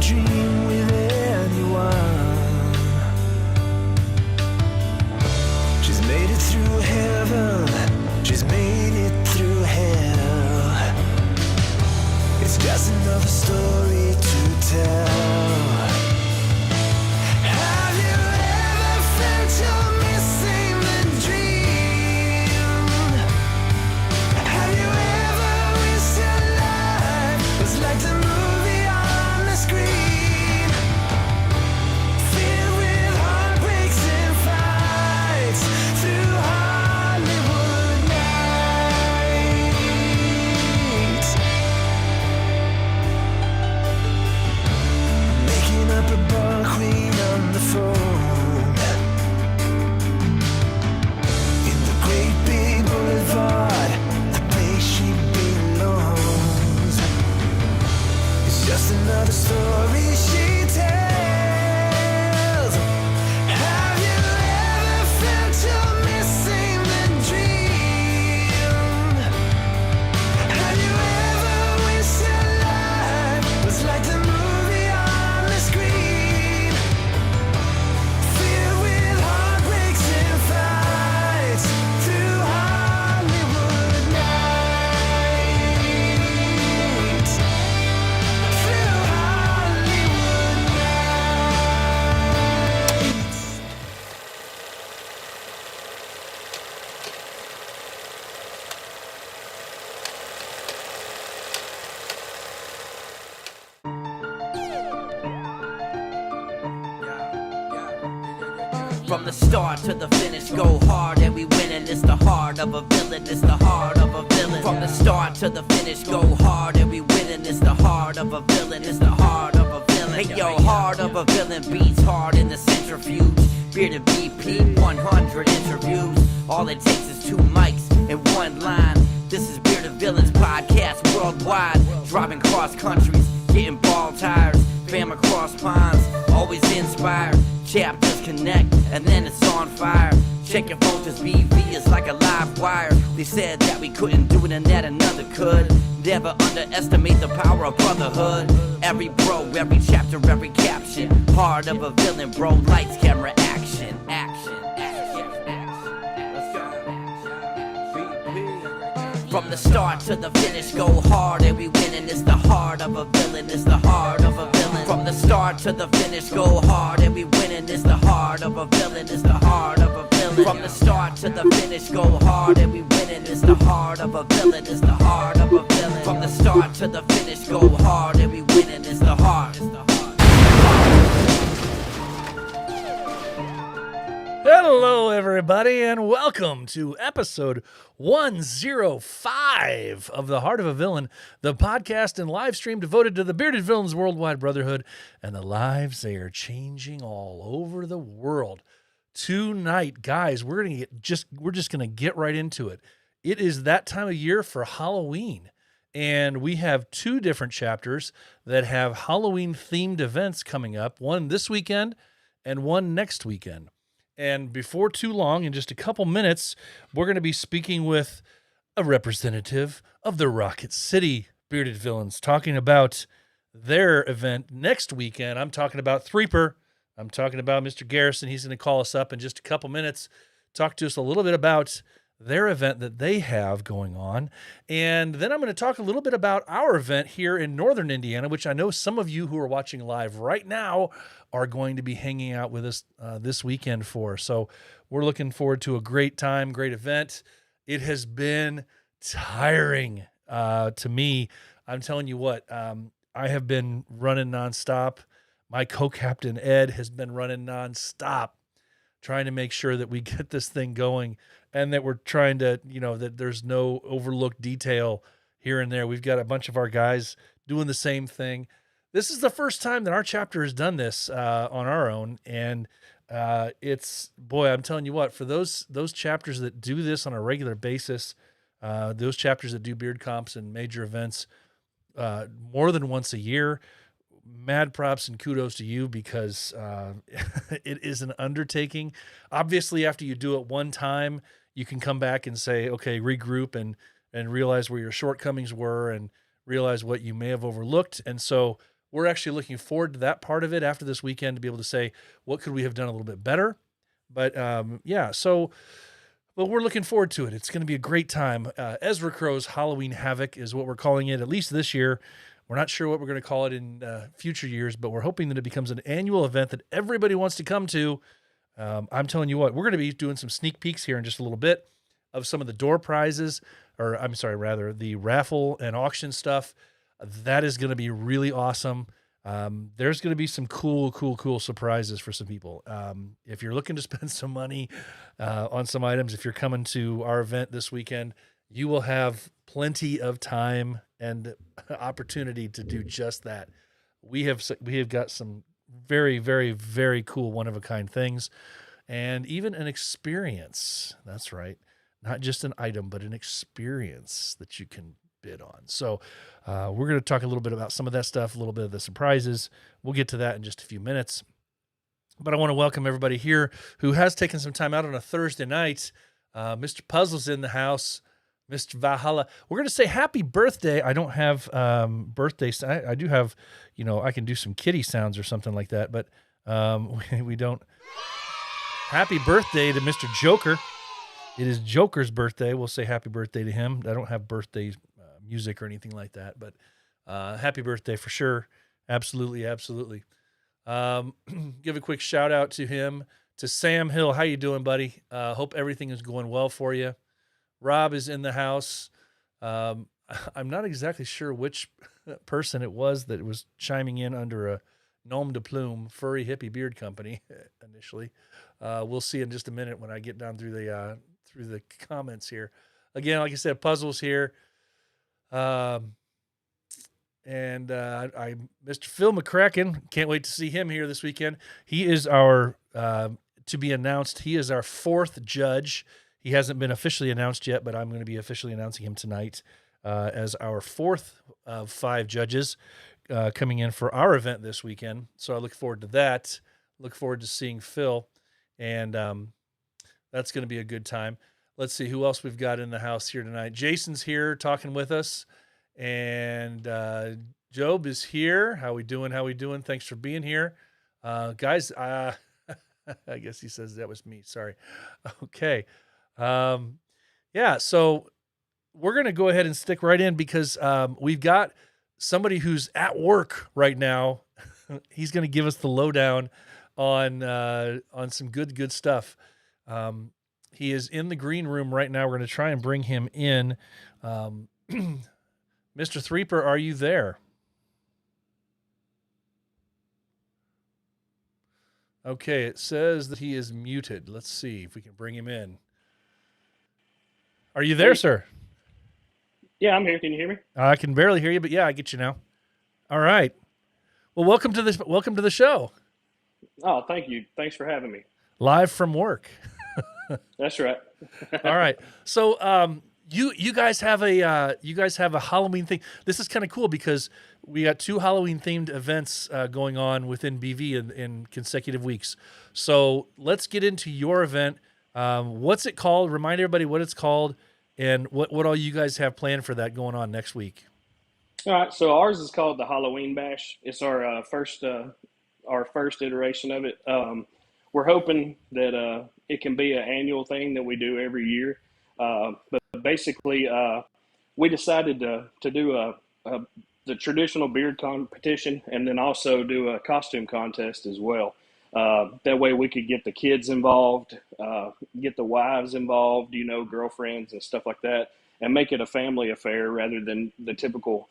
dream with anyone. She's made it through heaven, she's made it through hell. It's just another story to tell. Have you ever felt you're missing the dream? Have you ever wished your life was like the movie on the screen? Filled with heartbreaks and fights through Hollywood nights. Making up a bar queen on the phone in the great big boulevard, the place she belongs. It's just another story she tells. Have you ever felt you're missing the dream? Have you ever wished your life was like the movie on the screen? Filled with heartbreaks and fights through Hollywood nights. Through Hollywood nights. From the start to the finish, go hard and we winning. It's the heart of a villain, it's the heart of a villain. From the start to the finish, go hard and we winning. It's the heart of a villain, it's the heart of a villain. Hey yo, heart of a villain beats hard in the centrifuge. Bearded BP, 100 interviews. All it takes is 2 mics and 1 line. This is Bearded Villains podcast worldwide. Driving cross countries, getting ball tires. Fam across ponds, always inspired. Chapters connect, and then it's on fire. Check your phone, cause BV is like a live wire. They said that we couldn't do it and that another could. Never underestimate the power of brotherhood. Every bro, every chapter, every caption. Heart of a villain, bro. Lights, camera, action. Action, action, action. Let's go. From the start to the finish, go hard and we winning. It's the heart of a villain, it's the heart of a villain. From the start to the finish, go hard and we winning. It's the heart of a villain, it's the heart of a villain. From the start to the finish, go hard and we winning. It's the heart of a villain, it's the heart of a villain. From the start to the finish, go hard and we winning. It's the heart. Hello, everybody, and welcome to episode 105 of The Heart of a Villain, the podcast and live stream devoted to the Bearded Villains Worldwide Brotherhood and the lives they are changing all over the world. Tonight, guys, we're just going to get right into it. It is that time of year for Halloween, and we have 2 different chapters that have Halloween-themed events coming up, one this weekend and one next weekend. And before too long, in just a couple minutes, we're going to be speaking with a representative of the Rocket City Bearded Villains, talking about their event next weekend. I'm talking about Threeper. I'm talking about Mr. Garrison. He's going to call us up in just a couple minutes, talk to us a little bit about their event that they have going on. And then I'm going to talk a little bit about our event here in Northern Indiana, which I know some of you who are watching live right now are going to be hanging out with us this weekend for. So we're looking forward to a great time, great event. It has been tiring to me. I'm telling you what, I have been running nonstop. My co-captain Ed has been running nonstop, trying to make sure that we get this thing going and that we're trying to, that there's no overlooked detail here and there. We've got a bunch of our guys doing the same thing. This is the first time that our chapter has done this on our own. And I'm telling you what, for those chapters that do this on a regular basis, those chapters that do beard comps and major events more than once a year, mad props and kudos to you, because it is an undertaking. Obviously, after you do it one time, you can come back and say, okay, regroup and realize where your shortcomings were and realize what you may have overlooked. And so we're actually looking forward to that part of it after this weekend to be able to say, what could we have done a little bit better? But but we're looking forward to it. It's going to be a great time. Ezra Crow's Halloween Havoc is what we're calling it, at least this year. We're not sure what we're going to call it in future years, but we're hoping that it becomes an annual event that everybody wants to come to. I'm telling you what, we're going to be doing some sneak peeks here in just a little bit of some of the door prizes, or I'm sorry, rather the raffle and auction stuff. That is going to be really awesome. There's going to be some cool surprises for some people. If you're looking to spend some money on some items, if you're coming to our event this weekend, you will have plenty of time and opportunity to do just that. We have got some very, very, very cool one-of-a-kind things, and even an experience. That's right. Not just an item, but an experience that you can bid on. So we're going to talk a little bit about some of that stuff, a little bit of the surprises. We'll get to that in just a few minutes. But I want to welcome everybody here who has taken some time out on a Thursday night. Mr. Puzzle's in the house. Mr. Valhalla. We're going to say happy birthday. I don't have birthday. I do have, I can do some kitty sounds or something like that, but we don't. Happy birthday to Mr. Joker. It is Joker's birthday. We'll say happy birthday to him. I don't have birthday music or anything like that, but happy birthday for sure. Absolutely. Give a quick shout out to him, to Sam Hill. How you doing, buddy? Hope everything is going well for you. Rob is in the house. I'm not exactly sure which person it was that was chiming in under a nom de plume, Furry Hippie Beard Company initially. We'll see in just a minute when I get down through the comments here. Again, like I said, Puzzle's here. Mr. Phil McCracken, can't wait to see him here this weekend. He is our, to be announced, he is our fourth judge. He hasn't been officially announced yet, but I'm going to be officially announcing him tonight as our fourth of 5 judges coming in for our event this weekend. So I look forward to that. Look forward to seeing Phil, and that's going to be a good time. Let's see who else we've got in the house here tonight. Jason's here talking with us, and Job is here. How we doing? Thanks for being here. Guys, I guess he says that was me. Sorry. Okay. So we're going to go ahead and stick right in because we've got somebody who's at work right now. He's going to give us the lowdown on some good stuff. He is in the green room right now. We're going to try and bring him in. Mr. Threeper, are you there? Okay, it says that he is muted. Let's see if we can bring him in. Are you there, sir? Yeah, I'm here. Can you hear me? I can barely hear you, but yeah, I get you now. All right. Well, welcome to the show. Oh, thank you. Thanks for having me. Live from work. That's right. All right. So, you guys have a Halloween thing. This is kind of cool because we got 2 Halloween themed events going on within BV in consecutive weeks. So let's get into your event. What's it called? Remind everybody what it's called and what all you guys have planned for that going on next week. All right. So ours is called the Halloween Bash. It's our first iteration of it. We're hoping that it can be an annual thing that we do every year. But basically, we decided to do the traditional beard competition and then also do a costume contest as well. That way we could get the kids involved, get the wives involved, girlfriends and stuff like that, and make it a family affair rather than the typical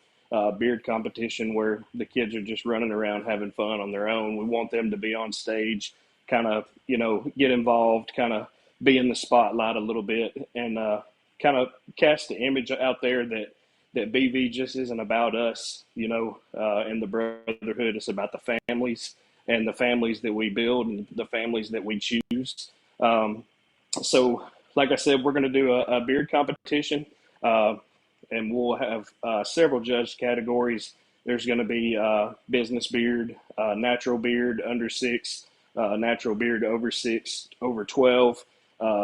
beard competition where the kids are just running around having fun on their own. We want them to be on stage, kind of, get involved, kind of be in the spotlight a little bit, and kind of cast the image out there that BV just isn't about us, and the brotherhood. It's about the families and the families that we build and the families that we choose. So, like I said, we're going to do a beard competition, and we'll have several judge categories. There's going to be business beard, natural beard under 6, natural beard over 6, over 12,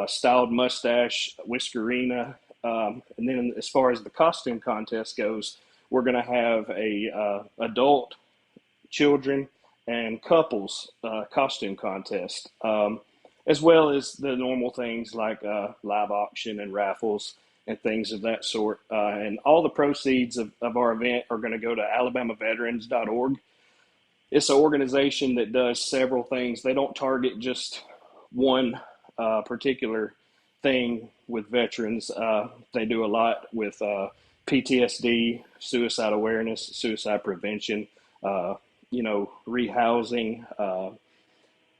styled mustache, whiskerina. And then as far as the costume contest goes, we're going to have a adult children, and couples costume contest, as well as the normal things like live auction and raffles and things of that sort. And all the proceeds of our event are going to go to alabamaveterans.org. It's an organization that does several things. They don't target just one particular thing with veterans. They do a lot with PTSD, suicide awareness, suicide prevention, rehousing,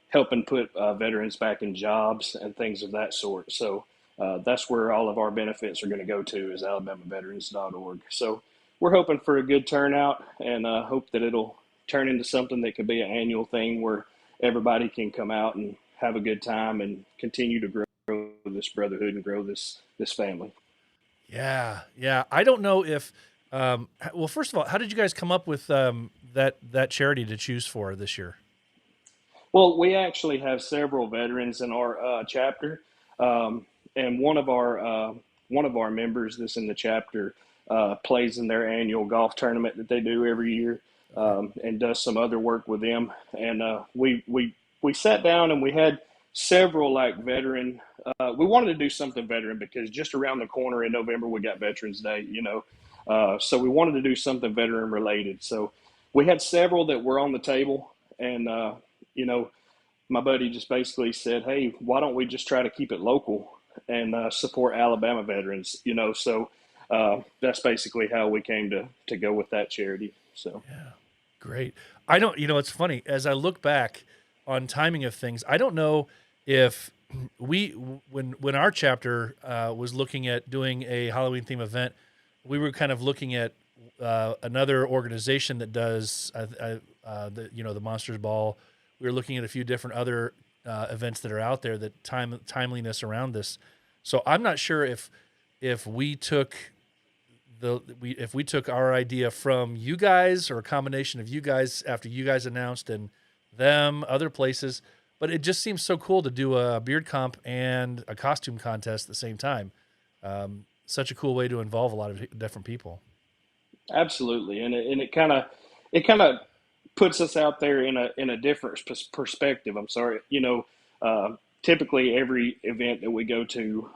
helping put veterans back in jobs and things of that sort. So that's where all of our benefits are going to go to, is alabamaveterans.org. So we're hoping for a good turnout, and hope that it'll turn into something that could be an annual thing where everybody can come out and have a good time and continue to grow this brotherhood and grow this family. Yeah. I don't know if, well, first of all, how did you guys come up with that charity to choose for this year? Well, we actually have several veterans in our chapter, and one of our members that's in the chapter plays in their annual golf tournament that they do every year, and does some other work with them. And we sat down and we had several veteran. We wanted to do something veteran because just around the corner in November we got Veterans Day, so we wanted to do something veteran related. So we had several that were on the table, and my buddy just basically said, "Hey, why don't we just try to keep it local and support Alabama veterans?" So that's basically how we came to go with that charity. So yeah, great. I don't, it's funny as I look back on timing of things. I don't know if when our chapter was looking at doing a Halloween theme event, we were kind of looking at another organization that does the Monsters Ball. We were looking at a few different other events that are out there that timeliness around this. So I'm not sure if we took our idea from you guys or a combination of you guys after you guys announced and them other places, but it just seems so cool to do a beard comp and a costume contest at the same time. Such a cool way to involve a lot of different people. absolutely, and it kind of puts us out there in a different perspective. I'm sorry, typically every event that we go to,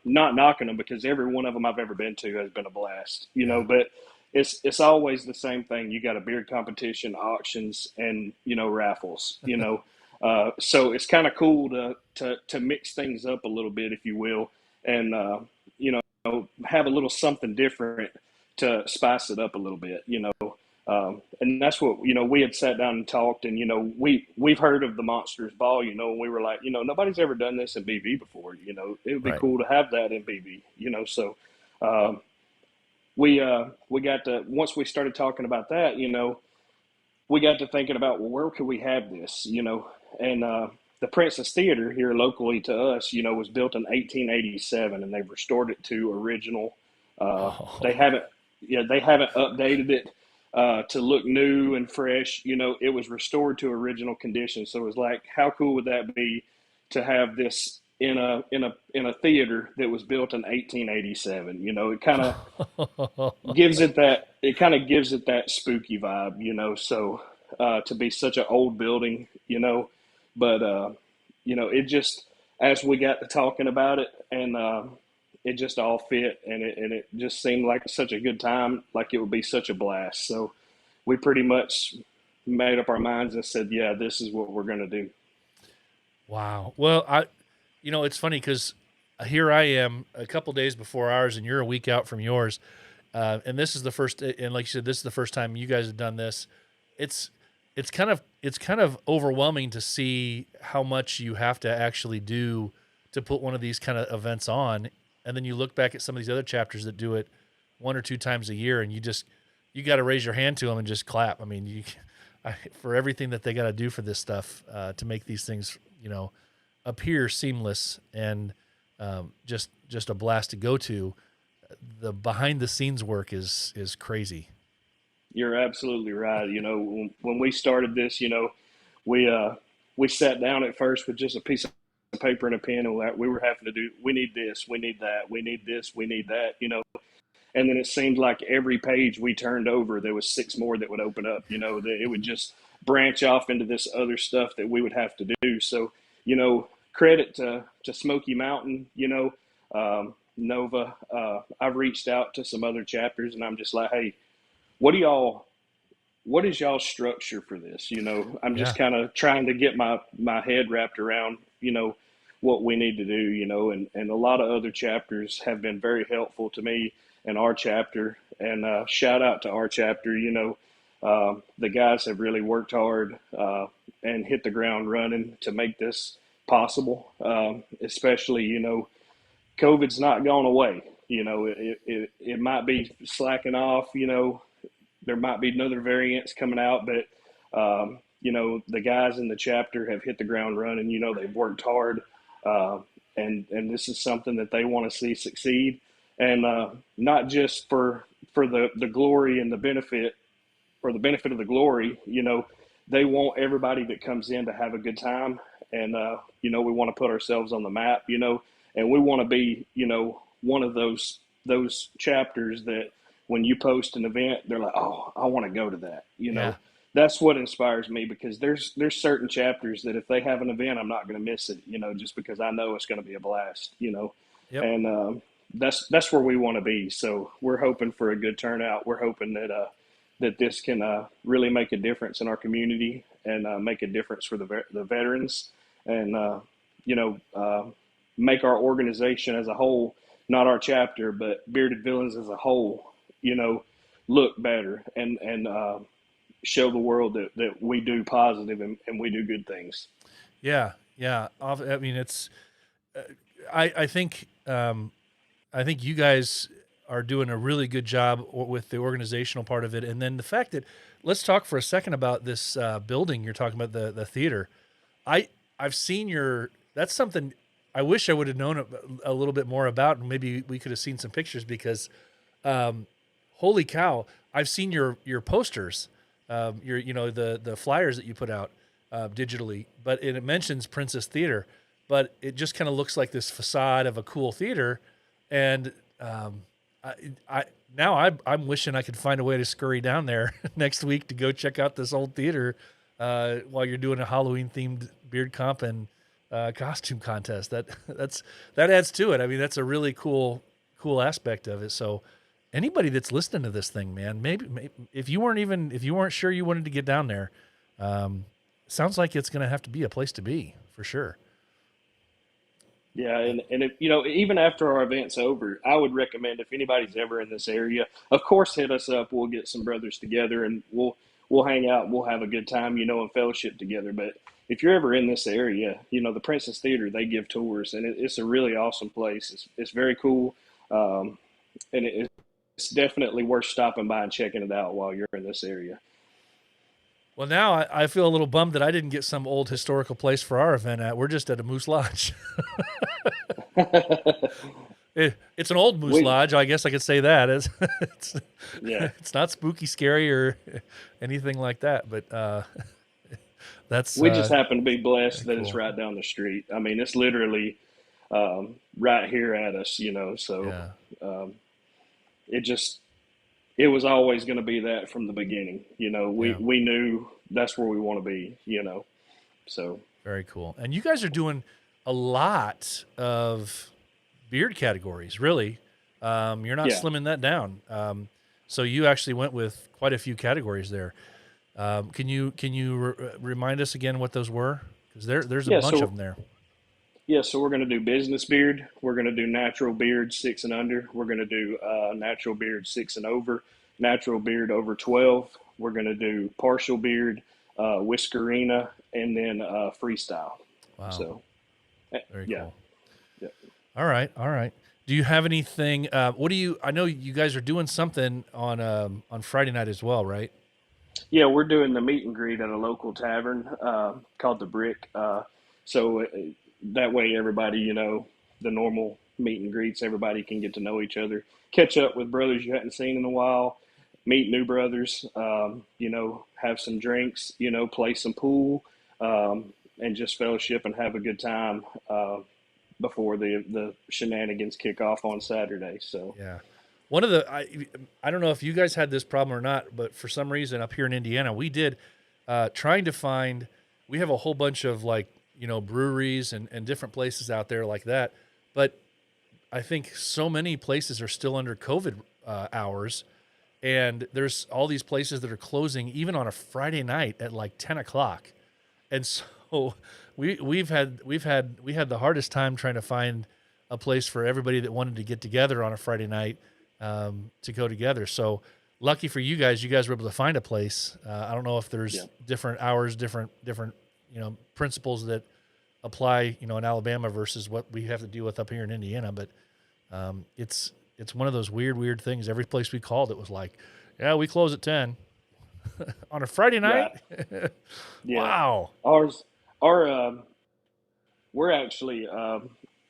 not knocking them because every one of them I've ever been to has been a blast, but it's always the same thing. You got a beard competition, auctions, and raffles. So it's kind of cool to mix things up a little bit, if you will, and have a little something different to spice it up a little bit. And that's what we had sat down and talked, and we've heard of the Monsters Ball, and we were like, nobody's ever done this in BV before. It would be Right. cool to have that in BV. So we got to, once we started talking about that, we got to thinking about, well, where could we have this, and the Princess Theater here locally to us, was built in 1887, and they've restored it to original. They haven't updated it to look new and fresh. It was restored to original condition. So it was like, how cool would that be to have this in a theater that was built in 1887? It kind of gives it that spooky vibe. So to be such an old building, but it just, as we got to talking about it, and it just all fit, and it just seemed like such a good time, like it would be such a blast. So we pretty much made up our minds and said, yeah, this is what we're going to do. Wow. Well, it's funny because here I am a couple days before ours, and you're a week out from yours. And this is the first, and like you said, this is the first time you guys have done this. It's kind of overwhelming to see how much you have to actually do to put one of these kind of events on. And then you look back at some of these other chapters that do it 1 or 2 times a year, and you got to raise your hand to them and just clap. I mean, for everything that they got to do for this stuff to make these things, appear seamless and just a blast to go to. The behind the scenes work is crazy. You're absolutely right. When we started this, we sat down at first with just a piece of paper and a pen, and we were having to do, we need this, we need that, we need this, we need that, And then it seemed like every page we turned over, there was 6 more that would open up. That it would just branch off into this other stuff that we would have to do. So, credit to Smoky Mountain, Nova. I've reached out to some other chapters, and I'm just like, hey, what is y'all structure for this? I'm just kind of trying to get my head wrapped around, what we need to do, and a lot of other chapters have been very helpful to me and our chapter. And shout out to our chapter. The guys have really worked hard and hit the ground running to make this possible. Especially, COVID's not gone away. It might be slacking off. There might be another variants coming out, but the guys in the chapter have hit the ground running. They've worked hard, and this is something that they want to see succeed, and not just for the glory and the benefit, or the benefit of the glory. They want everybody that comes in to have a good time, and we want to put ourselves on the map. And we want to be one of those chapters that when you post an event, they're like, oh, I want to go to that. That's what inspires me, because there's certain chapters that if they have an event, I'm not going to miss it, just because I know it's going to be a blast, Yep. And that's where we want to be. So we're hoping for a good turnout. We're hoping that this can really make a difference in our community, and make a difference for the veterans, and make our organization as a whole, not our chapter, but Bearded Villains as a whole, look better, and show the world that we do positive, and we do good things. Yeah. I mean, it's. I think you guys are doing a really good job with the organizational part of it, and then the fact that, let's talk for a second about this building you're talking about, the theater. I've seen that's something I wish I would have known a little bit more about, and maybe we could have seen some pictures, because holy cow, I've seen your posters, the flyers that you put out digitally, but it mentions Princess Theater, but it just kind of looks like this facade of a cool theater, and I'm wishing I could find a way to scurry down there next week to go check out this old theater while you're doing a Halloween themed beard comp and costume contest. That adds to it. I mean, that's a really cool aspect of it. So anybody that's listening to this thing, man, maybe if you weren't sure you wanted to get down there, sounds like it's going to have to be a place to be for sure. Yeah, and if, even after our event's over, I would recommend, if anybody's ever in this area, of course, hit us up. We'll get some brothers together, and we'll hang out and we'll have a good time, and fellowship together. But if you're ever in this area, the Princess Theater, they give tours, and it's a really awesome place. It's very cool, and it's definitely worth stopping by and checking it out while you're in this area. Well, now I feel a little bummed that I didn't get some old historical place for our event at. We're just at a Moose Lodge. It's an old Moose Lodge, I guess I could say that. It's not spooky, scary, or anything like that, but we just happen to be blessed that cool. It's right down the street. I mean, it's literally right here at us, so it was always going to be that from the beginning. We knew that's where we want to be, so. Very cool. And you guys are doing a lot of beard categories, really. You're not slimming that down. So you actually went with quite a few categories there. Can you remind us again what those were? Because there's a bunch of them there. Yeah, so we're going to do business beard. We're going to do natural beard 6 and under. We're going to do natural beard 6 and over, natural beard over 12. We're going to do partial beard, whiskerina, and then freestyle. Wow. So, very cool. Yeah. All right. Do you have anything? I know you guys are doing something on Friday night as well, right? Yeah, we're doing the meet and greet at a local tavern called The Brick. So that way everybody, the normal meet and greets, everybody can get to know each other, catch up with brothers you hadn't seen in a while, meet new brothers, have some drinks, play some pool, and just fellowship and have a good time before the shenanigans kick off on Saturday. So yeah. One of the I don't know if you guys had this problem or not, but for some reason up here in Indiana, we did trying to find. We have a whole bunch of breweries and different places out there like that, but I think so many places are still under COVID hours, and there's all these places that are closing even on a Friday night at like 10 o'clock, and so we had the hardest time trying to find a place for everybody that wanted to get together on a Friday night to go together. So lucky for you guys were able to find a place. I don't know if there's different hours, different principles that apply in Alabama versus what we have to deal with up here in Indiana, but it's one of those weird things. Every place we called, it was like, yeah, we close at 10 on a Friday night. Right. Yeah. Wow. We're actually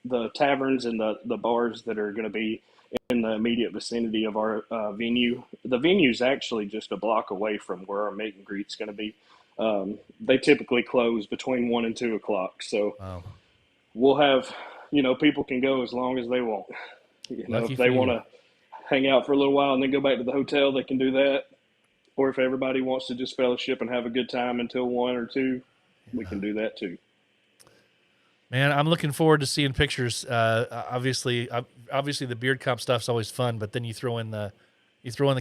the taverns and the bars that are going to be in the immediate vicinity of our venue. The venue's actually just a block away from where our meet and greet's going to be. They typically close between 1 and 2 o'clock, so we'll have people can go as long as they want. If they want to hang out for a little while and then go back to the hotel, they can do that. Or if everybody wants to just fellowship and have a good time until 1 or 2, we can do that too. Man, I'm looking forward to seeing pictures. Obviously, the beard comp stuff's always fun, but then you throw in the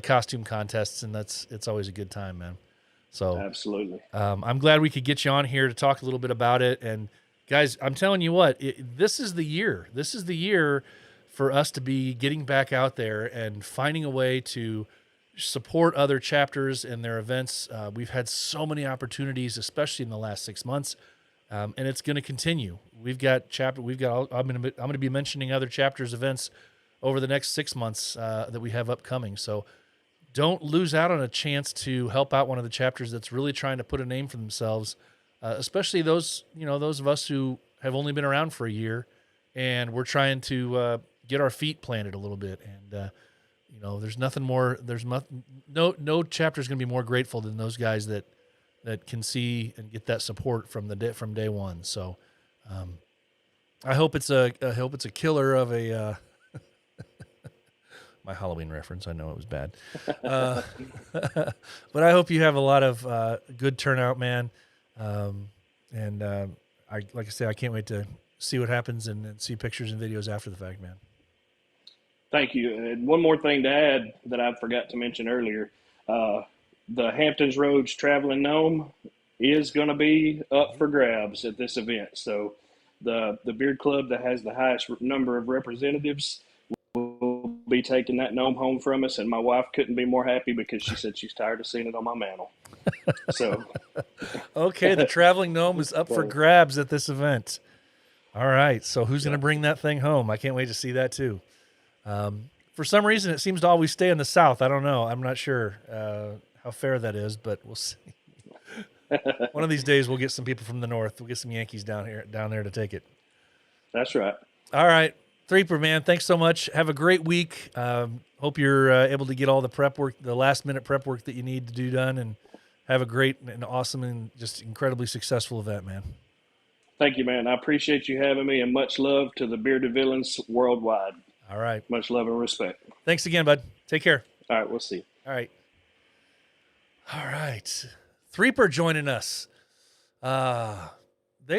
costume contests, and it's always a good time, man. So absolutely, I'm glad we could get you on here to talk a little bit about it. And guys, I'm telling you what, this is the year. This is the year for us to be getting back out there and finding a way to support other chapters and their events. We've had so many opportunities, especially in the last 6 months. And it's going to continue. I'm going to be mentioning other chapters events over the next 6 months that we have upcoming. So don't lose out on a chance to help out one of the chapters that's really trying to put a name for themselves, especially those of us who have only been around for a year, and we're trying to get our feet planted a little bit. And there's nothing more. No chapter is going to be more grateful than those guys that can see and get that support from day one. So I hope it's a killer of a my Halloween reference. I know it was bad, but I hope you have a lot of good turnout, man. Like I said, I can't wait to see what happens and see pictures and videos after the fact, man. Thank you. And one more thing to add that I forgot to mention earlier. The Hamptons Roads Traveling Gnome is going to be up for grabs at this event. So the Beard Club that has the highest number of representatives will be taking that gnome home from us. And my wife couldn't be more happy because she said she's tired of seeing it on my mantle. So, okay, the Traveling Gnome is up for grabs at this event. All right, so who's going to bring that thing home? I can't wait to see that too. For some reason, it seems to always stay in the South. I don't know. I'm not sure how fair that is, but we'll see. One of these days, we'll get some people from the North. We'll get some Yankees down there to take it. That's right. All right. Threeper, man, thanks so much. Have a great week. Hope you're able to get all the prep work, the last-minute prep work that you need to do done, and have a great and awesome and just incredibly successful event, man. Thank you, man. I appreciate you having me, and much love to the Bearded Villains worldwide. All right. Much love and respect. Thanks again, bud. Take care. All right, we'll see you. All right. All right. Threeper joining us. They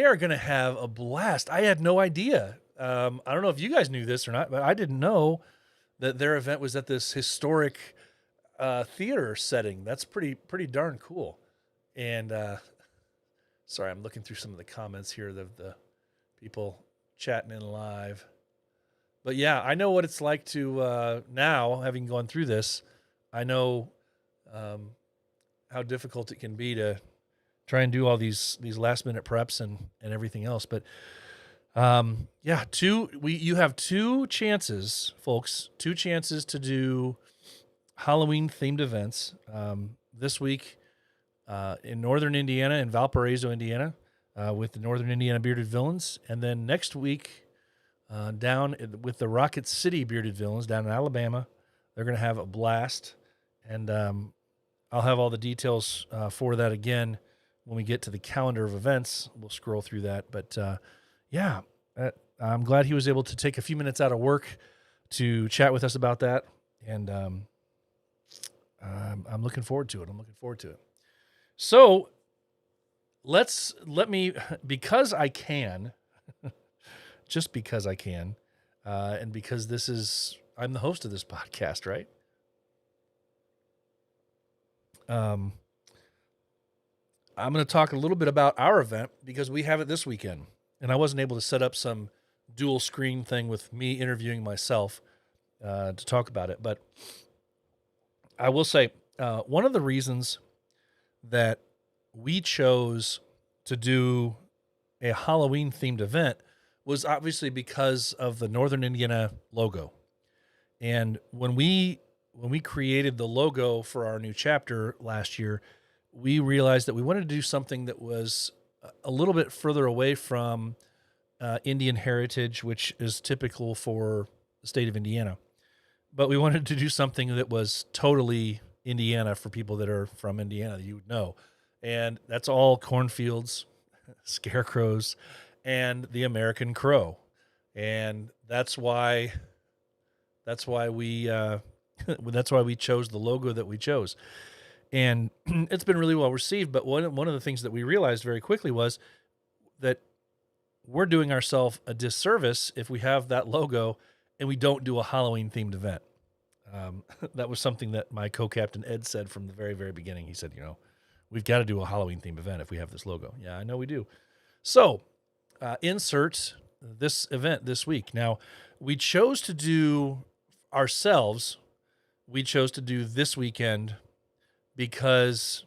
are going to have a blast. I had no idea. I don't know if you guys knew this or not, but I didn't know that their event was at this historic theater setting. That's pretty darn cool. And sorry, I'm looking through some of the comments here, the people chatting in live. But yeah, I know what it's like to now, having gone through this, I know how difficult it can be to try and do all these last minute preps and everything else. But yeah, you have 2 chances, folks, 2 chances to do Halloween themed events this week in Northern Indiana, in Valparaiso, Indiana, with the Northern Indiana Bearded Villains, and then next week down with the Rocket City Bearded Villains down in Alabama. They're going to have a blast, and I'll have all the details for that again when we get to the calendar of events. We'll scroll through that, but yeah, I'm glad he was able to take a few minutes out of work to chat with us about that. And I'm looking forward to it. So let me, because I can, just because I can, and because I'm the host of this podcast, right? I'm going to talk a little bit about our event because we have it this weekend, and I wasn't able to set up some dual screen thing with me interviewing myself to talk about it. But I will say one of the reasons that we chose to do a Halloween themed event was obviously because of the Northern Indiana logo. And when we created the logo for our new chapter last year, we realized that we wanted to do something that was a little bit further away from Indian heritage, which is typical for the state of Indiana. But we wanted to do something that was totally Indiana for people that are from Indiana that you would know. And that's all cornfields, scarecrows, and the American crow. And that's why we chose the logo that we chose. And it's been really well received. But one of the things that we realized very quickly was that we're doing ourselves a disservice if we have that logo and we don't do a Halloween themed event. That was something that my co-captain Ed said from the very, very beginning. He said, we've got to do a Halloween themed event if we have this logo. Yeah, I know we do. So insert this event this week. Now, we chose to do this weekend because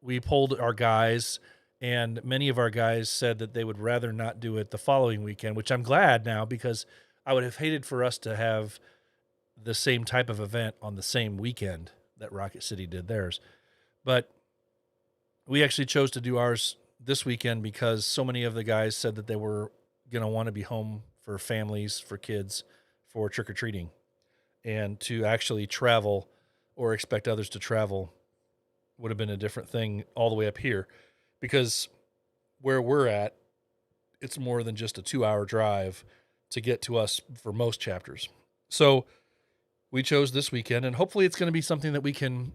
we polled our guys, and many of our guys said that they would rather not do it the following weekend, which I'm glad now, because I would have hated for us to have the same type of event on the same weekend that Rocket City did theirs. But we actually chose to do ours this weekend because so many of the guys said that they were going to want to be home for families, for kids, for trick-or-treating. And to actually travel or expect others to travel would have been a different thing all the way up here, because where we're at, it's more than just a 2-hour drive to get to us for most chapters. So we chose this weekend, and hopefully it's going to be something that we can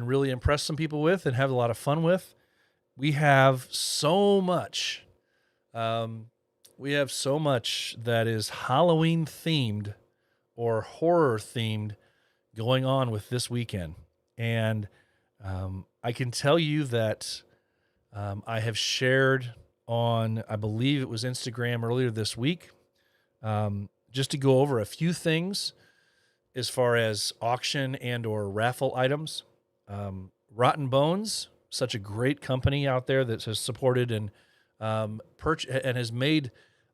really impress some people with and have a lot of fun with. We have so much. We have so much that is Halloween themed or horror themed going on with this weekend. And I can tell you that I have shared on, I believe it was Instagram earlier this week, just to go over a few things as far as auction and or raffle items. Rotten Bones, such a great company out there that has supported and and has made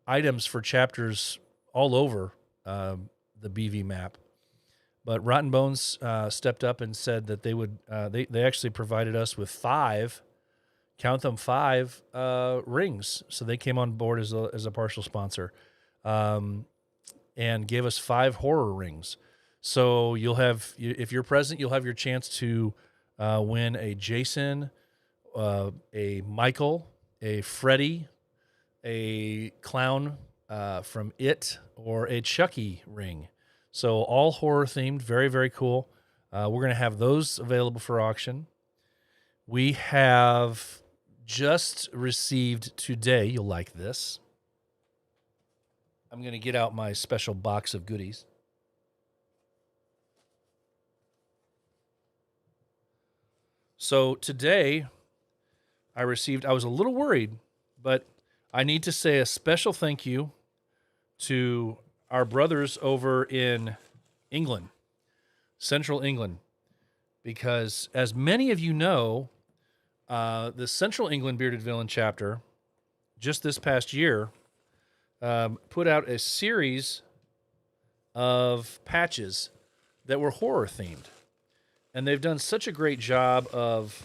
items for chapters all over the BV map. But Rotten Bones stepped up and said that they would. They actually provided us with 5, count them 5 rings. So they came on board as a partial sponsor, and gave us 5 horror rings. So you'll have, if you're present, you'll have your chance to win a Jason, a Michael, a Freddy, a clown from It, or a Chucky ring. So all horror themed, very, very cool. We're going to have those available for auction. We have just received today, you'll like this. I'm going to get out my special box of goodies. So today I was a little worried, but I need to say a special thank you to our brothers over in England, Central England, because as many of you know, the Central England Bearded Villain chapter just this past year put out a series of patches that were horror themed. And they've done such a great job of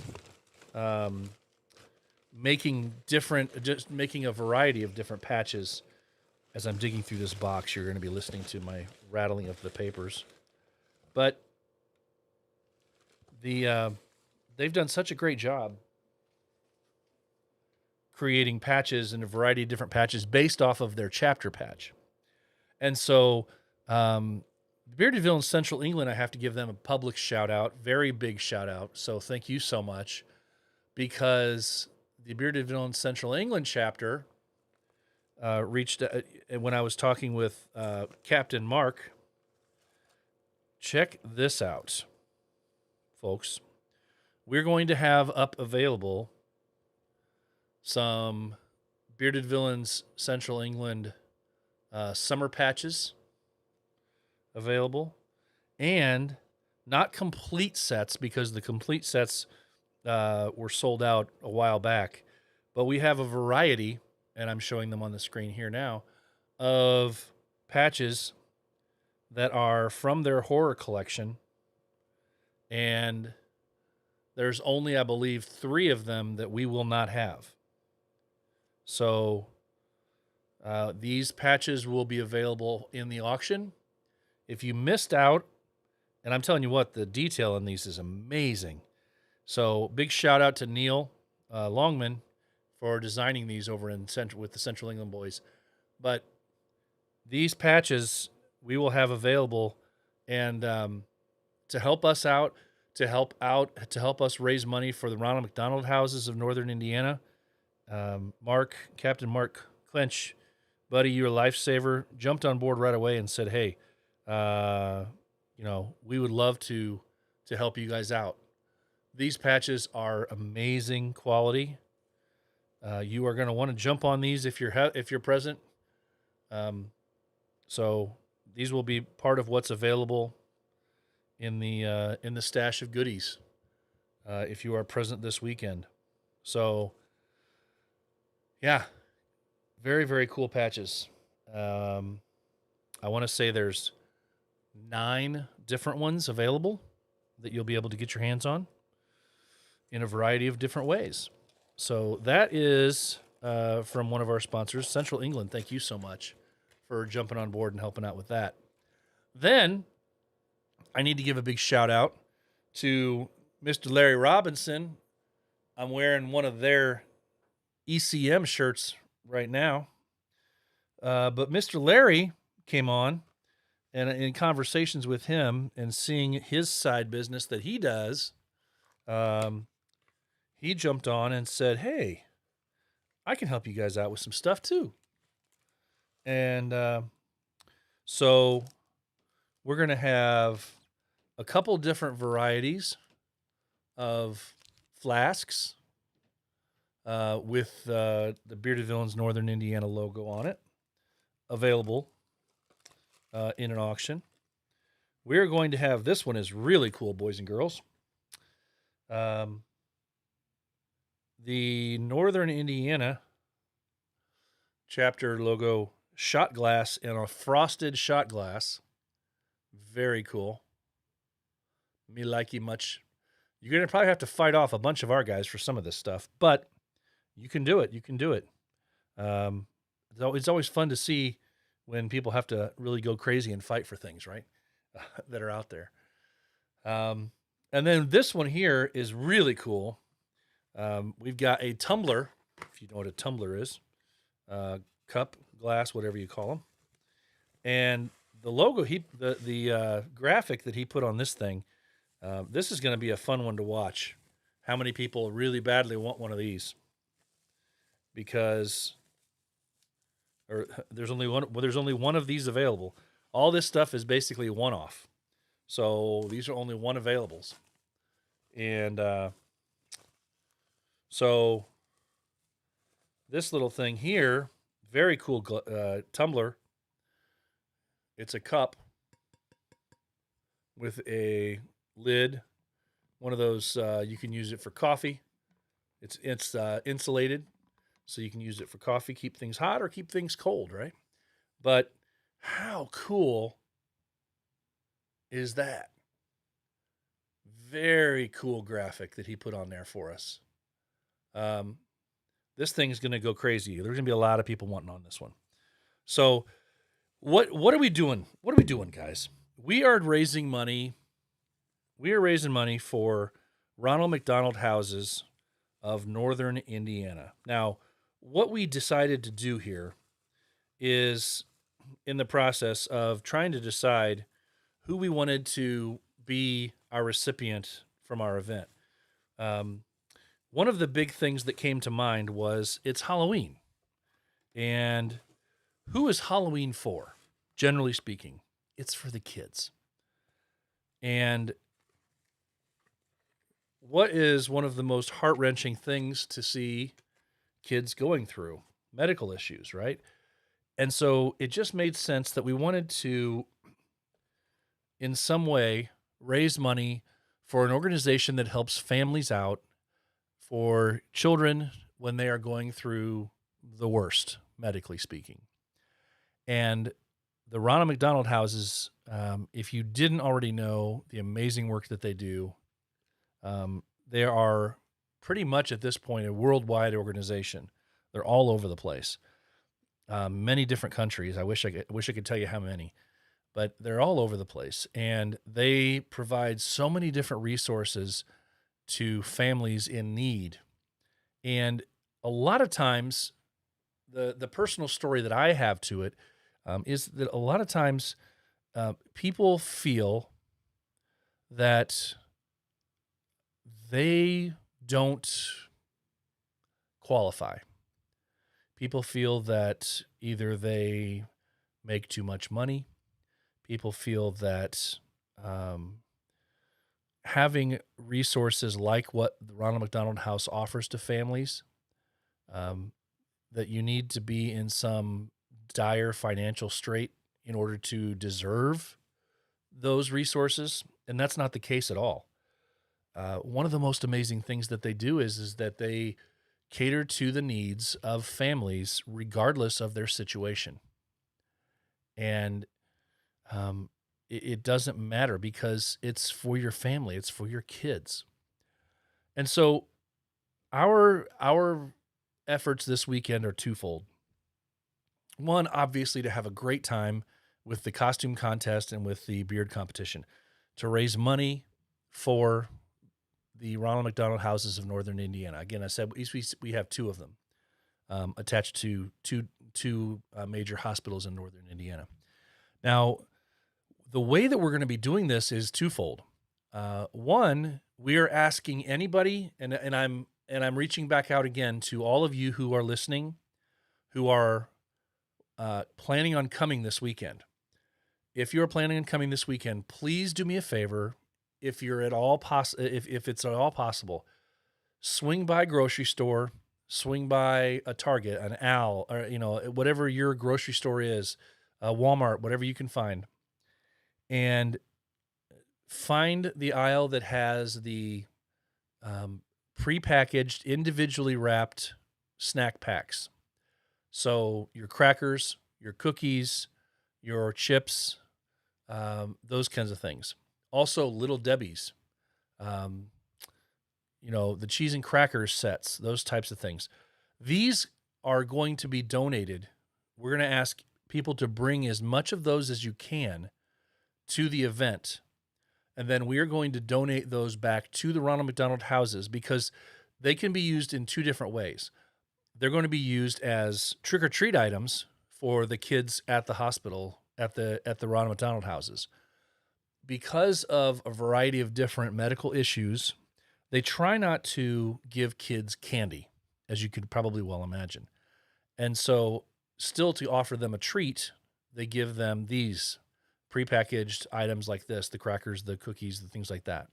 making a variety of different patches. As I'm digging through this box, you're going to be listening to my rattling of the papers. But they've done such a great job creating patches and a variety of different patches based off of their chapter patch. And so Bearded Villains Central England, I have to give them a public shout out, very big shout out. So thank you so much, because the Bearded Villains Central England chapter reached when I was talking with Captain Mark. Check this out, folks. We're going to have up available some Bearded Villains Central England summer patches available, and not complete sets, because the complete sets were sold out a while back, but we have a variety, and I'm showing them on the screen here now, of patches that are from their horror collection, and there's only, I believe, 3 of them that we will not have. So these patches will be available in the auction. If you missed out, and I'm telling you what, the detail in these is amazing. So big shout out to Neil Longman for designing these over in with the Central England boys. But these patches we will have available, and to help us out, to help us raise money for the Ronald McDonald houses of Northern Indiana. Captain Mark Clench, buddy, you're a lifesaver, jumped on board right away and said, hey, we would love to help you guys out. These patches are amazing quality. You are going to want to jump on these if you're present. So these will be part of what's available in the stash of goodies if you are present this weekend. So yeah, very, very cool patches. I want to say there's 9 different ones available that you'll be able to get your hands on in a variety of different ways. So that is from one of our sponsors, Central England. Thank you so much for jumping on board and helping out with that. Then I need to give a big shout out to Mr. Larry Robinson. I'm wearing one of their ECM shirts right now. But Mr. Larry came on, and in conversations with him and seeing his side business that he does, he jumped on and said, hey, I can help you guys out with some stuff too. And so we're going to have a couple different varieties of flasks with the Bearded Villains Northern Indiana logo on it, available in an auction. We're going to have, this one is really cool, boys and girls. The Northern Indiana chapter logo shot glass in a frosted shot glass. Very cool. Me like you much. You're going to probably have to fight off a bunch of our guys for some of this stuff, but you can do it. You can do it. It's always fun to see when people have to really go crazy and fight for things, right? That are out there. And then this one here is really cool. We've got a tumbler, if you know what a tumbler is, cup, glass, whatever you call them. And the logo, the graphic that he put on this thing, this is going to be a fun one to watch. How many people really badly want one of these? Because there's only one of these available. All this stuff is basically one-off. So these are only one availables. And so this little thing here, very cool tumbler. It's a cup with a lid. One of those, you can use it for coffee. It's insulated, so you can use it for coffee, keep things hot or keep things cold, right? But how cool is that? Very cool graphic that he put on there for us. This thing's going to go crazy. There's going to be a lot of people wanting on this one. So what are we doing? What are we doing, guys? We are raising money. We are raising money for Ronald McDonald Houses of Northern Indiana. Now, what we decided to do here is in the process of trying to decide who we wanted to be our recipient from our event. One of the big things that came to mind was it's Halloween. And who is Halloween for? Generally speaking, it's for the kids. And what is one of the most heart-wrenching things to see kids going through? Medical issues, right? And so it just made sense that we wanted to, in some way, raise money for an organization that helps families out for children when they are going through the worst, medically speaking. And the Ronald McDonald houses, if you didn't already know the amazing work that they do, they are pretty much at this point a worldwide organization. They're all over the place. Many different countries. I wish I could tell you how many, but they're all over the place. And they provide so many different resources to families in need. And a lot of times, the personal story that I have to it is that a lot of times people feel that they don't qualify. People feel that either they make too much money. People feel that having resources like what the Ronald McDonald House offers to families, that you need to be in some dire financial strait in order to deserve those resources. And that's not the case at all. One of the most amazing things that they do is that they cater to the needs of families regardless of their situation. And it doesn't matter because it's for your family, it's for your kids. And so our efforts this weekend are twofold. One, obviously, to have a great time with the costume contest and with the beard competition, to raise money for the Ronald McDonald Houses of Northern Indiana. Again, I said we have two of them attached to two major hospitals in Northern Indiana. Now, the way that we're going to be doing this is twofold. One, we are asking anybody, and I'm reaching back out again to all of you who are listening, who are planning on coming this weekend. If you're planning on coming this weekend, please do me a favor. If you're at all if it's at all possible, swing by a grocery store, swing by a Target, an Al, or whatever your grocery store is, Walmart, whatever you can find, and find the aisle that has the prepackaged, individually wrapped snack packs. So your crackers, your cookies, your chips, those kinds of things. Also, Little Debbie's, the cheese and crackers sets, those types of things. These are going to be donated. We're going to ask people to bring as much of those as you can to the event. And then we are going to donate those back to the Ronald McDonald Houses because they can be used in two different ways. They're going to be used as trick-or-treat items for the kids at the hospital, at the Ronald McDonald Houses. Because of a variety of different medical issues, they try not to give kids candy, as you could probably well imagine. And so still to offer them a treat, they give them these prepackaged items like this, the crackers, the cookies, the things like that.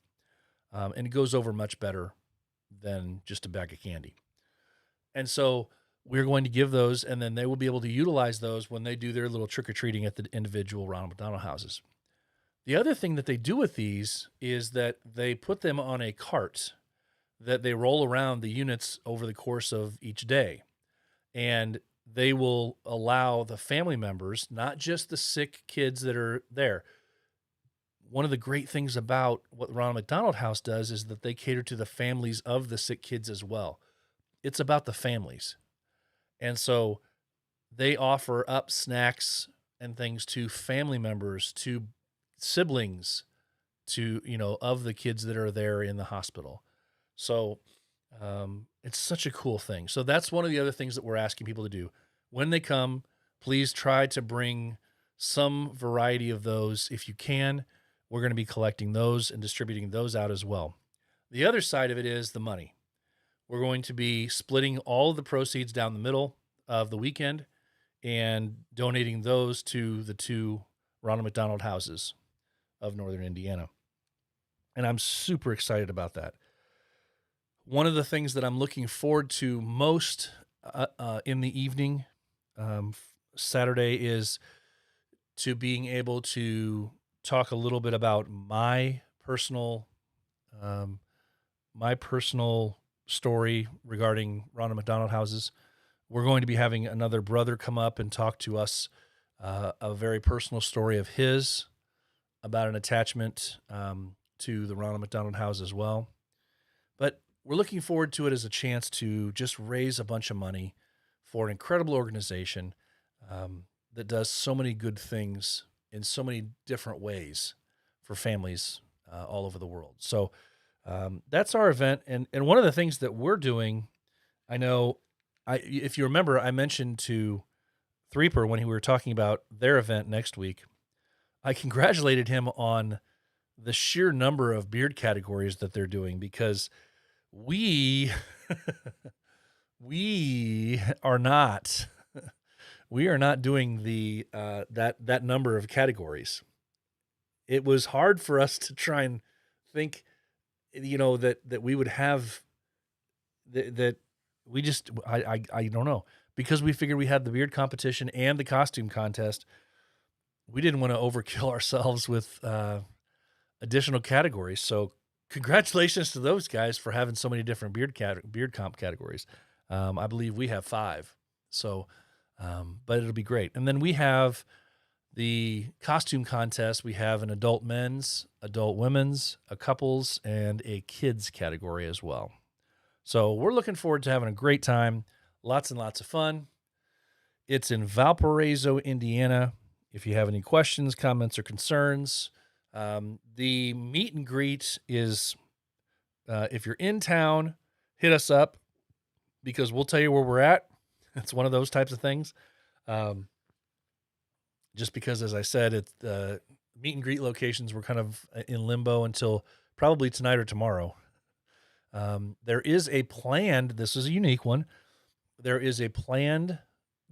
And it goes over much better than just a bag of candy. And so we're going to give those, and then they will be able to utilize those when they do their little trick-or-treating at the individual Ronald McDonald Houses. The other thing that they do with these is that they put them on a cart that they roll around the units over the course of each day. And they will allow the family members, not just the sick kids that are there. One of the great things about what the Ronald McDonald House does is that they cater to the families of the sick kids as well. It's about the families. And so they offer up snacks and things to family members, to siblings, to, of the kids that are there in the hospital. So it's such a cool thing. So that's one of the other things that we're asking people to do. When they come, please try to bring some variety of those if you can. we're going to be collecting those and distributing those out as well. The other side of it is the money. We're going to be splitting all of the proceeds down the middle of the weekend and donating those to the 2 Ronald McDonald houses of Northern Indiana. And I'm super excited about that. One of the things that I'm looking forward to most in the evening, Saturday, is to being able to talk a little bit about my personal story regarding Ronald McDonald houses. We're going to be having another brother come up and talk to us a very personal story of his about an attachment to the Ronald McDonald house as well. But we're looking forward to it as a chance to just raise a bunch of money for an incredible organization that does so many good things in so many different ways for families all over the world. So that's our event. And one of the things that we're doing, I know, if you remember, I mentioned to Threeper when we were talking about their event next week, I congratulated him on the sheer number of beard categories that they're doing, because we are not doing the that number of categories. It was hard for us to try and think, that we would have that we just I don't know, because we figured we had the beard competition and the costume contest. We didn't want to overkill ourselves with additional categories. So congratulations to those guys for having so many different beard comp categories. I believe we have 5. So, but it'll be great. And then we have the costume contest. We have an adult men's, adult women's, a couples, and a kids category as well. So we're looking forward to having a great time. Lots and lots of fun. It's in Valparaiso, Indiana. If you have any questions, comments, or concerns, the meet and greet is, if you're in town, hit us up, because we'll tell you where we're at. It's one of those types of things. Just because, as I said, meet and greet locations were kind of in limbo until probably tonight or tomorrow. There is a planned, this is a unique one, there is a planned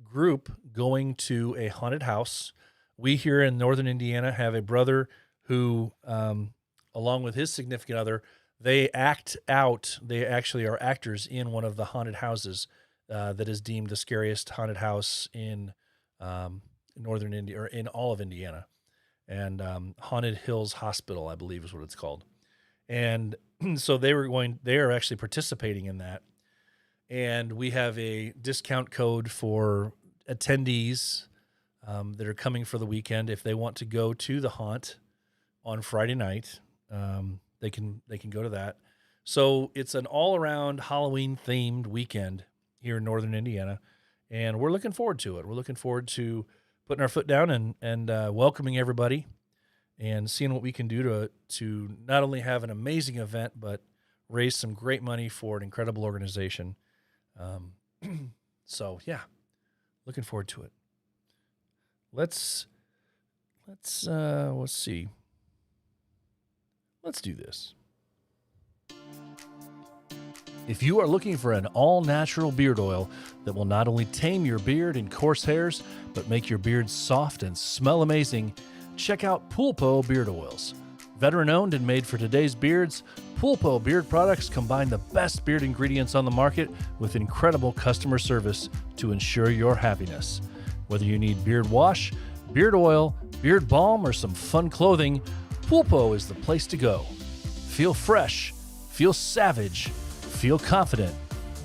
group going to a haunted house. We here in Northern Indiana have a brother who, along with his significant other, they actually are actors in one of the haunted houses that is deemed the scariest haunted house in Northern India, or in all of Indiana. And Haunted Hills Hospital, I believe, is what it's called. And so they are actually participating in that. And we have a discount code for attendees that are coming for the weekend. If they want to go to the haunt on Friday night, they can go to that. So it's an all-around Halloween-themed weekend here in Northern Indiana, and we're looking forward to it. We're looking forward to putting our foot down and welcoming everybody and seeing what we can do to not only have an amazing event, but raise some great money for an incredible organization. So yeah, looking forward to it. Let's see. Let's do this. If you are looking for an all-natural beard oil that will not only tame your beard and coarse hairs, but make your beard soft and smell amazing, check out Pulpo Beard Oils. Veteran-owned and made for today's beards, Pulpo Beard products combine the best beard ingredients on the market with incredible customer service to ensure your happiness. Whether you need beard wash, beard oil, beard balm, or some fun clothing, Pulpo is the place to go. Feel fresh, feel savage, feel confident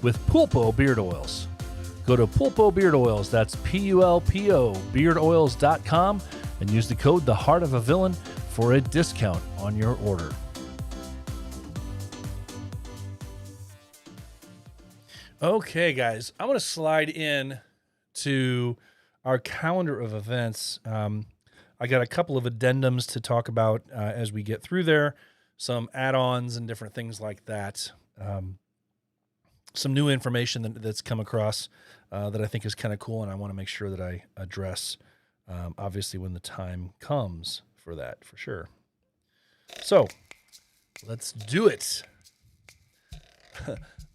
with Pulpo Beard Oils. Go to Pulpo Beard Oils, that's Pulpo beardoils.com, and use the code The Heart of a Villain for a discount on your order. Okay, guys, I'm going to slide in to our calendar of events. I got a couple of addendums to talk about as we get through there, some add-ons and different things like that. Some new information that's come across that I think is kind of cool, and I want to make sure that I address, obviously, when the time comes for that, for sure. So, let's do it.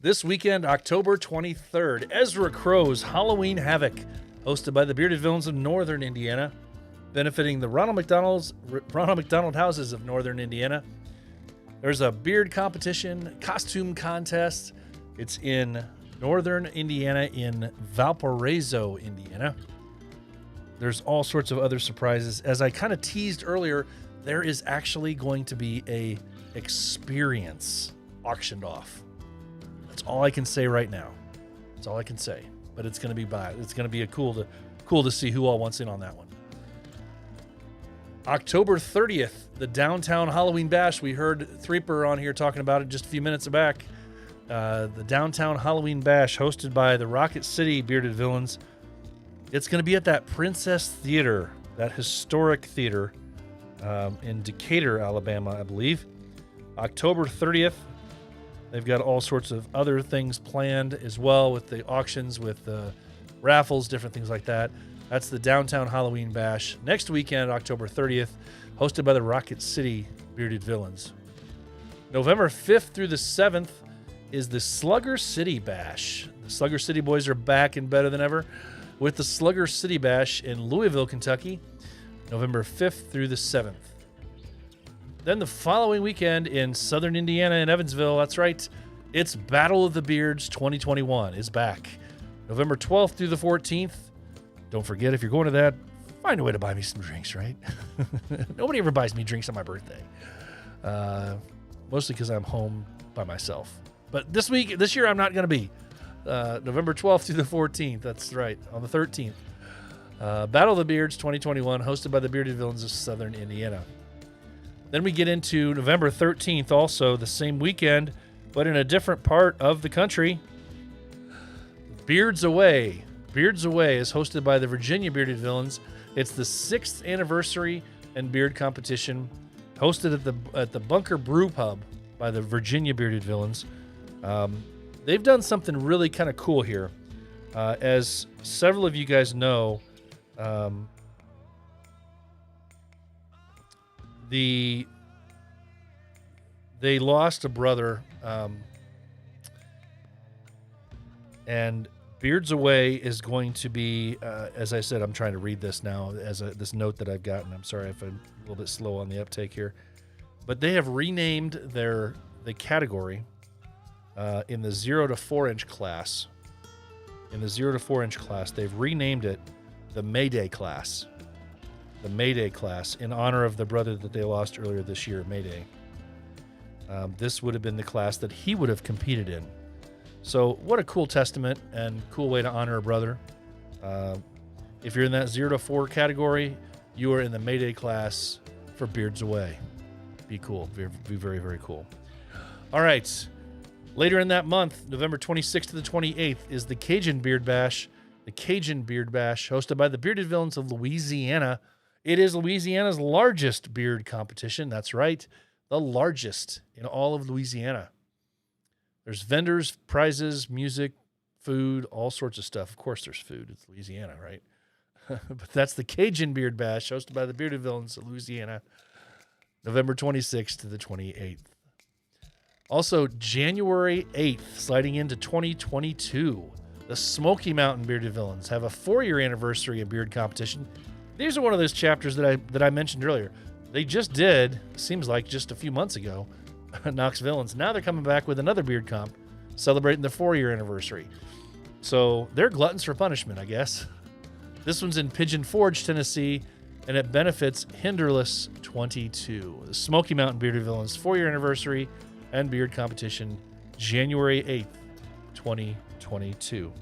This weekend, October 23rd, Ezra Crow's Halloween Havoc, hosted by the Bearded Villains of Northern Indiana, benefiting the Ronald McDonald houses of Northern Indiana. There's a beard competition, costume contest. It's in Northern Indiana, in Valparaiso, Indiana. There's all sorts of other surprises. As I kind of teased earlier, there is actually going to be a experience auctioned off. That's all I can say right now. That's all I can say. But it's going to be it's going to be cool to see who all wants in on that one. October 30th, the Downtown Halloween Bash. We heard Threeper on here talking about it just a few minutes back. The Downtown Halloween Bash, hosted by the Rocket City Bearded Villains. It's going to be at that Princess Theater, that historic theater in Decatur, Alabama, I believe. October 30th. They've got all sorts of other things planned as well, with the auctions, with the raffles, different things like that. That's the Downtown Halloween Bash. Next weekend, October 30th, hosted by the Rocket City Bearded Villains. November 5th through the 7th is the Slugger City Bash. The Slugger City boys are back and better than ever with the Slugger City Bash in Louisville, Kentucky, November 5th through the 7th. Then the following weekend in Southern Indiana in Evansville, that's right, it's Battle of the Beards 2021 is back. November 12th through the 14th. Don't forget, if you're going to that, find a way to buy me some drinks, right? Nobody ever buys me drinks on my birthday. Mostly because I'm home by myself. But this year, I'm not going to be. November 12th through the 14th, that's right, on the 13th. Battle of the Beards 2021, hosted by the Bearded Villains of Southern Indiana. Then we get into November 13th, also the same weekend, but in a different part of the country. Beards Away. Beards Away is hosted by the Virginia Bearded Villains. It's the 6th anniversary and beard competition, hosted at the Bunker Brew Pub by the Virginia Bearded Villains. They've done something really kind of cool here. As several of you guys know, they lost a brother, and Beards Away is going to be, as I said, I'm trying to read this now as this note that I've gotten. I'm sorry if I'm a little bit slow on the uptake here, but they have renamed the category in the 0 to 4 inch class. In the 0 to 4 inch class, they've renamed it the Mayday class. The Mayday class, in honor of the brother that they lost earlier this year, Mayday. This would have been the class that he would have competed in. So what a cool testament and cool way to honor a brother. If you're in that 0 to 4 category, you are in the Mayday class for Beards Away. Be cool. Be very, very cool. All right. Later in that month, November 26th to the 28th, is the Cajun Beard Bash. The Cajun Beard Bash, hosted by the Bearded Villains of Louisiana. It is Louisiana's largest beard competition. That's right. The largest in all of Louisiana. There's vendors, prizes, music, food, all sorts of stuff. Of course there's food. It's Louisiana, right? But that's the Cajun Beard Bash, hosted by the Bearded Villains of Louisiana, November 26th to the 28th. Also, January 8th, sliding into 2022, the Smoky Mountain Bearded Villains have a 4-year anniversary of beard competition. These are one of those chapters that I mentioned earlier. They just did, seems like just a few months ago, Knox Villains. Now they're coming back with another beard comp, celebrating the 4-year anniversary. So they're gluttons for punishment, I guess. This one's in Pigeon Forge, Tennessee, and it benefits Hinderless 22. The Smoky Mountain Bearded Villains 4-year anniversary and beard competition, January 8th, 2022.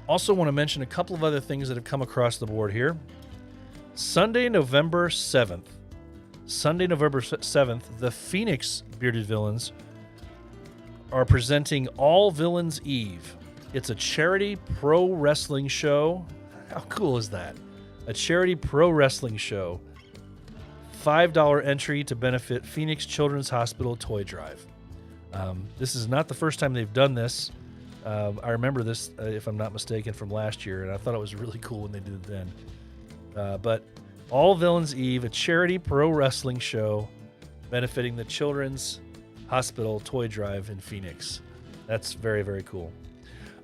Also want to mention a couple of other things that have come across the board here. Sunday, November 7th, the Phoenix Bearded Villains are presenting All Villains Eve. It's a charity pro wrestling show. How cool is that? A charity pro wrestling show. $5 entry to benefit Phoenix Children's Hospital Toy Drive. This is not the first time they've done this. I remember this, if I'm not mistaken, from last year, and I thought it was really cool when they did it then. But All Villains Eve, a charity pro wrestling show benefiting the Children's Hospital Toy Drive in Phoenix. That's very, very cool.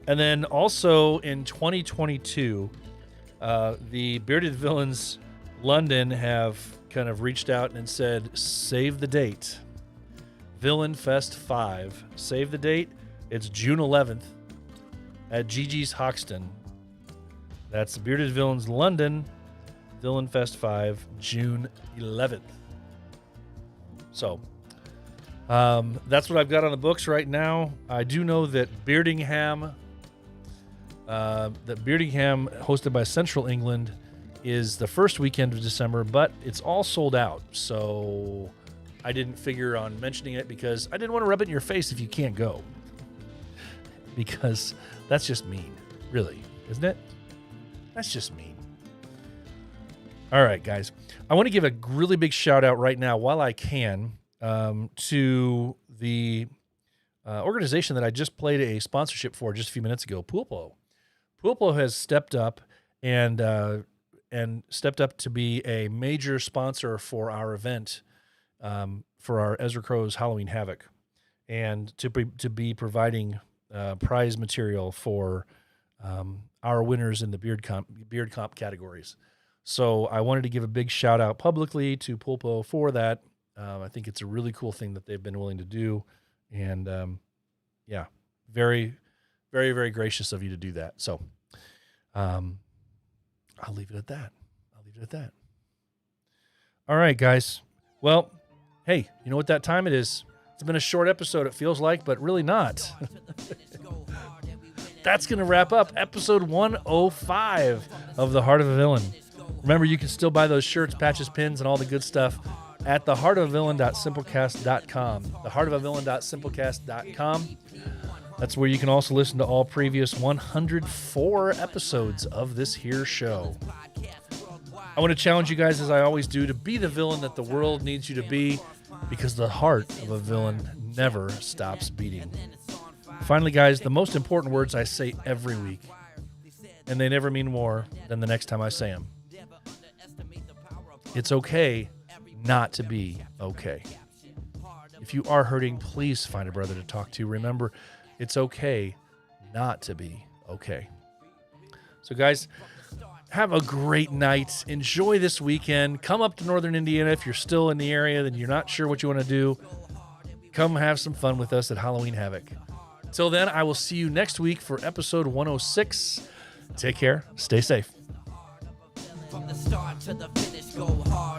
And then also in 2022, the Bearded Villains London have kind of reached out and said, save the date. Villain Fest 5. Save the date. It's June 11th at Gigi's Hoxton. That's Bearded Villains London, Villain Fest 5, June 11th. So, that's what I've got on the books right now. I do know that Beardingham, hosted by Central England, is the first weekend of December, but it's all sold out. So I didn't figure on mentioning it because I didn't want to rub it in your face if you can't go. Because that's just mean, really, isn't it? That's just mean. All right, guys. I want to give a really big shout out right now while I can to the organization that I just played a sponsorship for just a few minutes ago, Poolpo. Poolpo has stepped up and stepped up to be a major sponsor for our event, for our Ezra Crow's Halloween Havoc, and to be providing prize material for our winners in the beard comp categories. So I wanted to give a big shout out publicly to Poolpo for that. I think it's a really cool thing that they've been willing to do. And yeah, very, very, very gracious of you to do that. So I'll leave it at that. All right, guys. Well, hey, you know what that time it is? It's been a short episode, it feels like, but really not. That's going to wrap up episode 105 of The Heart of a Villain. Remember, you can still buy those shirts, patches, pins, and all the good stuff at theheartofavillain.simplecast.com. Theheartofavillain.simplecast.com. That's where you can also listen to all previous 104 episodes of this here show. I want to challenge you guys, as I always do, to be the villain that the world needs you to be, because the heart of a villain never stops beating. Finally, guys, the most important words I say every week, and they never mean more than the next time I say them. It's okay not to be okay. If you are hurting, please find a brother to talk to. Remember, it's okay not to be okay. So, guys, have a great night. Enjoy this weekend. Come up to Northern Indiana if you're still in the area, then you're not sure what you want to do. Come have some fun with us at Halloween Havoc. Till then, I will see you next week for episode 106. Take care. Stay safe. From the start to the finish, go hard.